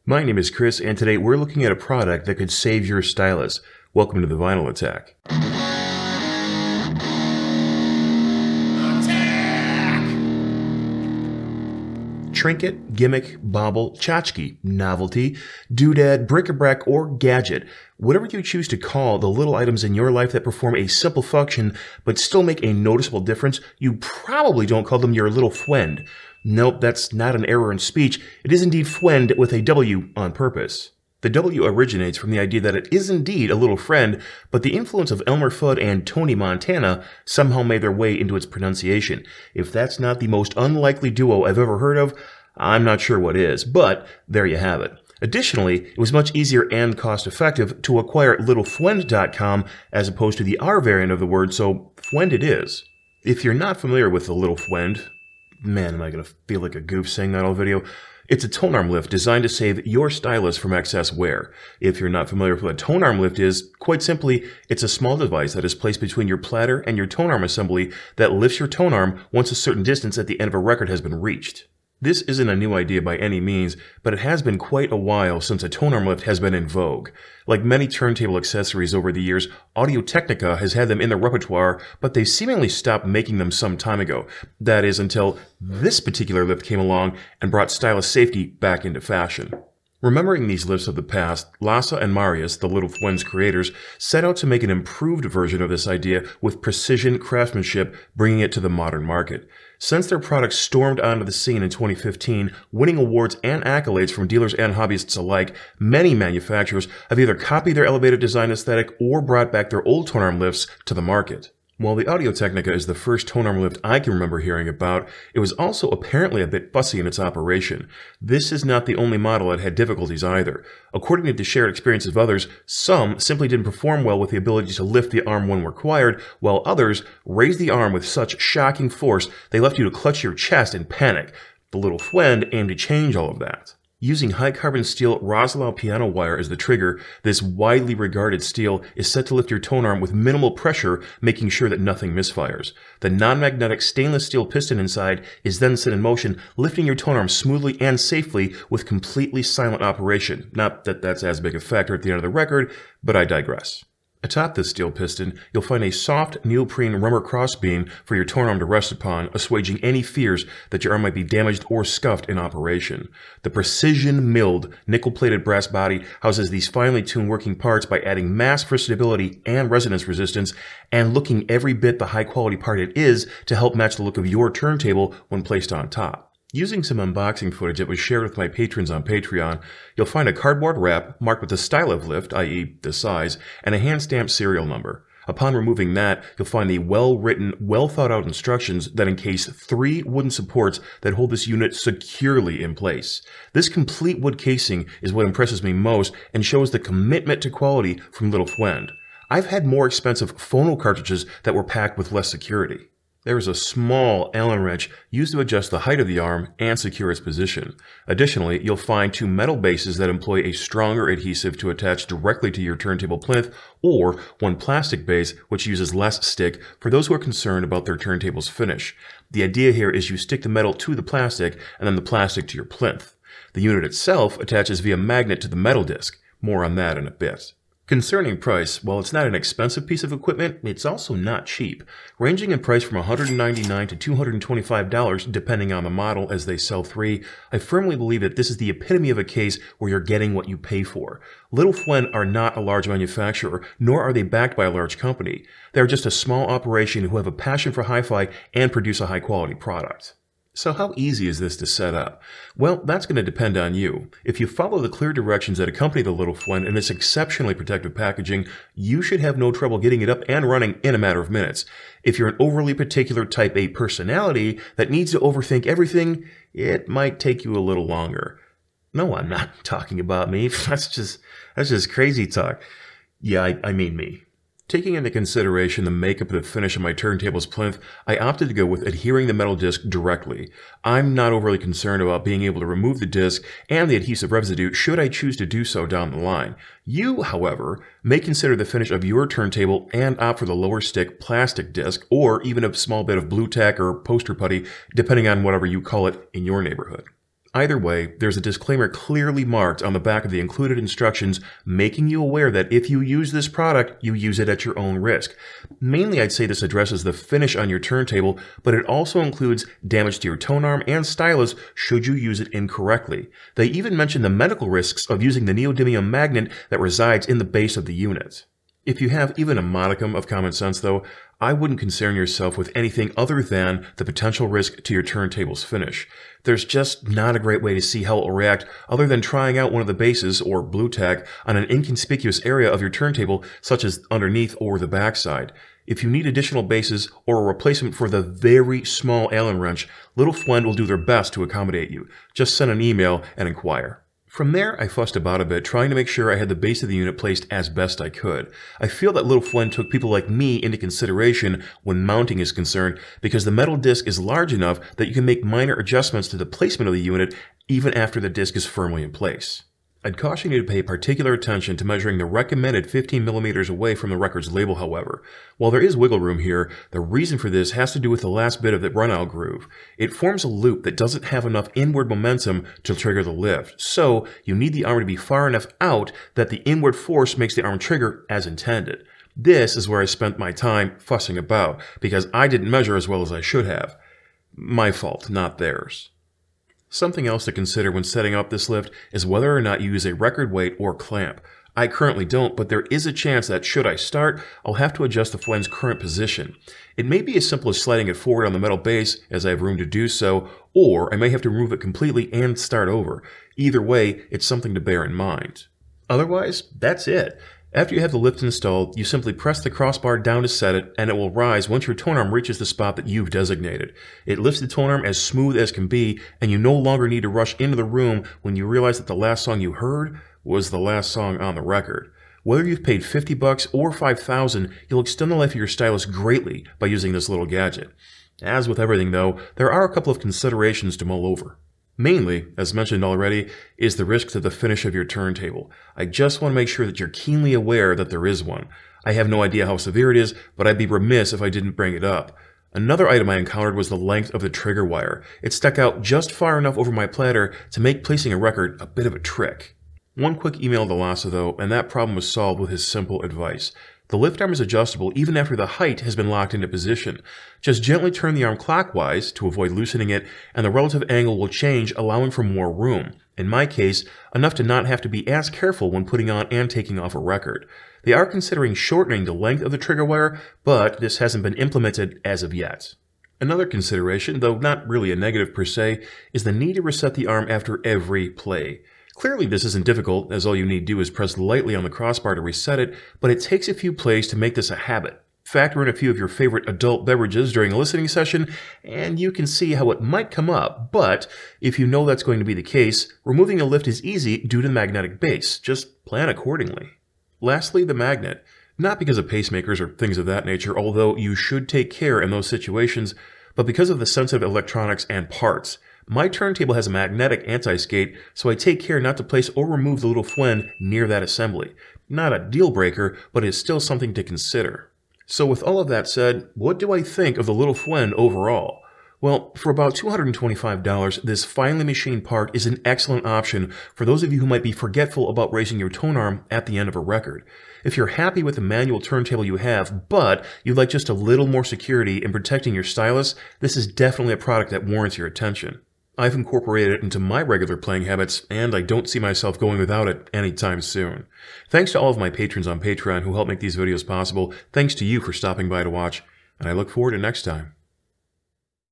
My name is Chris, and today we're looking at a product that could save your stylus. Welcome to the Vinyl Attack. Trinket, gimmick, bauble, tchotchke, novelty, doodad, bric-a-brac, or gadget. Whatever you choose to call the little items in your life that perform a simple function but still make a noticeable difference, you probably don't call them your Little Fwend. Nope, that's not an error in speech. It is indeed Fwend with a W on purpose. The W originates from the idea that it is indeed a little friend, but the influence of Elmer Fudd and Tony Montana somehow made their way into its pronunciation. If that's not the most unlikely duo I've ever heard of, I'm not sure what is, but there you have it. Additionally, it was much easier and cost-effective to acquire littlefwend.com as opposed to the R variant of the word, so Fwend it is. If you're not familiar with the Little Fwend, man, am I going to feel like a goof saying that all video. It's a tonearm lift designed to save your stylus from excess wear. If you're not familiar with what a tonearm lift is, quite simply, it's a small device that is placed between your platter and your tonearm assembly that lifts your tonearm once a certain distance at the end of a record has been reached. This isn't a new idea by any means, but it has been quite a while since a tonearm lift has been in vogue. Like many turntable accessories over the years, Audio-Technica has had them in their repertoire, but they seemingly stopped making them some time ago. That is, until this particular lift came along and brought stylus safety back into fashion. Remembering these lifts of the past, Lasse and Marius, the Little Fwend's creators, set out to make an improved version of this idea with precision craftsmanship, bringing it to the modern market. Since their product stormed onto the scene in 2015, winning awards and accolades from dealers and hobbyists alike, many manufacturers have either copied their elevated design aesthetic or brought back their old tonearm lifts to the market. While the Audio-Technica is the first tonearm lift I can remember hearing about, it was also apparently a bit fussy in its operation. This is not the only model that had difficulties either. According to the shared experiences of others, some simply didn't perform well with the ability to lift the arm when required, while others raised the arm with such shocking force they left you to clutch your chest in panic. The Little Fwend aimed to change all of that. Using high-carbon steel Roselau piano wire as the trigger, this widely regarded steel is set to lift your tonearm with minimal pressure, making sure that nothing misfires. The non-magnetic stainless steel piston inside is then set in motion, lifting your tonearm smoothly and safely with completely silent operation. Not that that's as big a factor at the end of the record, but I digress. Atop this steel piston, you'll find a soft neoprene rubber crossbeam for your tonearm to rest upon, assuaging any fears that your arm might be damaged or scuffed in operation. The precision-milled, nickel-plated brass body houses these finely tuned working parts by adding mass for stability and resonance resistance, and looking every bit the high-quality part it is to help match the look of your turntable when placed on top. Using some unboxing footage that was shared with my patrons on Patreon, you'll find a cardboard wrap marked with the style of lift, i.e. the size, and a hand-stamped serial number. Upon removing that, you'll find the well-written, well-thought-out instructions that encase 3 wooden supports that hold this unit securely in place. This complete wood casing is what impresses me most and shows the commitment to quality from Little Fwend. I've had more expensive phono cartridges that were packed with less security. There is a small Allen wrench used to adjust the height of the arm and secure its position. Additionally, you'll find 2 metal bases that employ a stronger adhesive to attach directly to your turntable plinth, or 1 plastic base which uses less stick for those who are concerned about their turntable's finish. The idea here is you stick the metal to the plastic and then the plastic to your plinth. The unit itself attaches via magnet to the metal disc. More on that in a bit. Concerning price, while it's not an expensive piece of equipment, it's also not cheap, ranging in price from $199 to $225 depending on the model as they sell 3. I firmly believe that this is the epitome of a case where you're getting what you pay for. Little Fwend are not a large manufacturer, nor are they backed by a large company. They're just a small operation who have a passion for hi-fi and produce a high-quality product. So how easy is this to set up? Well, that's going to depend on you. If you follow the clear directions that accompany the Little Fwend and its exceptionally protective packaging, you should have no trouble getting it up and running in a matter of minutes. If you're an overly particular type A personality that needs to overthink everything, it might take you a little longer. No, I'm not talking about me. That's just crazy talk. Yeah, I mean me. Taking into consideration the makeup and the finish of my turntable's plinth, I opted to go with adhering the metal disc directly. I'm not overly concerned about being able to remove the disc and the adhesive residue should I choose to do so down the line. You, however, may consider the finish of your turntable and opt for the lower stick plastic disc or even a small bit of blue tack or poster putty, depending on whatever you call it in your neighborhood. Either way, there's a disclaimer clearly marked on the back of the included instructions making you aware that if you use this product, you use it at your own risk. Mainly, I'd say this addresses the finish on your turntable, but it also includes damage to your tone arm and stylus should you use it incorrectly. They even mention the medical risks of using the neodymium magnet that resides in the base of the unit. If you have even a modicum of common sense, though, I wouldn't concern yourself with anything other than the potential risk to your turntable's finish. There's just not a great way to see how it will react other than trying out one of the bases, or blue tack, on an inconspicuous area of your turntable, such as underneath or the backside. If you need additional bases or a replacement for the very small Allen wrench, Little Fwend will do their best to accommodate you. Just send an email and inquire. From there, I fussed about a bit, trying to make sure I had the base of the unit placed as best I could. I feel that Little Fwend took people like me into consideration when mounting is concerned, because the metal disc is large enough that you can make minor adjustments to the placement of the unit even after the disc is firmly in place. I'd caution you to pay particular attention to measuring the recommended 15 millimeters away from the record's label, however. While there is wiggle room here, the reason for this has to do with the last bit of the runout groove. It forms a loop that doesn't have enough inward momentum to trigger the lift, so you need the arm to be far enough out that the inward force makes the arm trigger as intended. This is where I spent my time fussing about, because I didn't measure as well as I should have. My fault, not theirs. Something else to consider when setting up this lift is whether or not you use a record weight or clamp. I currently don't, but there is a chance that should I start, I'll have to adjust the Fwend's current position. It may be as simple as sliding it forward on the metal base, as I have room to do so, or I may have to remove it completely and start over. Either way, it's something to bear in mind. Otherwise, that's it. After you have the lift installed, you simply press the crossbar down to set it, and it will rise once your tone arm reaches the spot that you've designated. It lifts the tone arm as smooth as can be, and you no longer need to rush into the room when you realize that the last song you heard was the last song on the record. Whether you've paid $50 or $5,000, you'll extend the life of your stylus greatly by using this little gadget. As with everything, though, there are a couple of considerations to mull over. Mainly, as mentioned already, is the risk to the finish of your turntable. I just want to make sure that you're keenly aware that there is one. I have no idea how severe it is, but I'd be remiss if I didn't bring it up. Another item I encountered was the length of the trigger wire. It stuck out just far enough over my platter to make placing a record a bit of a trick. One quick email to Lassa, though, and that problem was solved with his simple advice. The lift arm is adjustable even after the height has been locked into position. Just gently turn the arm clockwise to avoid loosening it, and the relative angle will change, allowing for more room. In my case, enough to not have to be as careful when putting on and taking off a record. They are considering shortening the length of the trigger wire, but this hasn't been implemented as of yet. Another consideration, though not really a negative per se, is the need to reset the arm after every play. Clearly this isn't difficult, as all you need to do is press lightly on the crossbar to reset it, but it takes a few plays to make this a habit. Factor in a few of your favorite adult beverages during a listening session, and you can see how it might come up, but if you know that's going to be the case, removing a lift is easy due to the magnetic base. Just plan accordingly. Lastly, the magnet. Not because of pacemakers or things of that nature, although you should take care in those situations, but because of the sensitive electronics and parts. My turntable has a magnetic anti-skate, so I take care not to place or remove the Little Fwend near that assembly. Not a deal breaker, but it's still something to consider. So with all of that said, what do I think of the Little Fwend overall? Well, for about $225, this finely machined part is an excellent option for those of you who might be forgetful about raising your tone arm at the end of a record. If you're happy with the manual turntable you have, but you'd like just a little more security in protecting your stylus, this is definitely a product that warrants your attention. I've incorporated it into my regular playing habits, and I don't see myself going without it anytime soon. Thanks to all of my patrons on Patreon who help make these videos possible. Thanks to you for stopping by to watch, and I look forward to next time.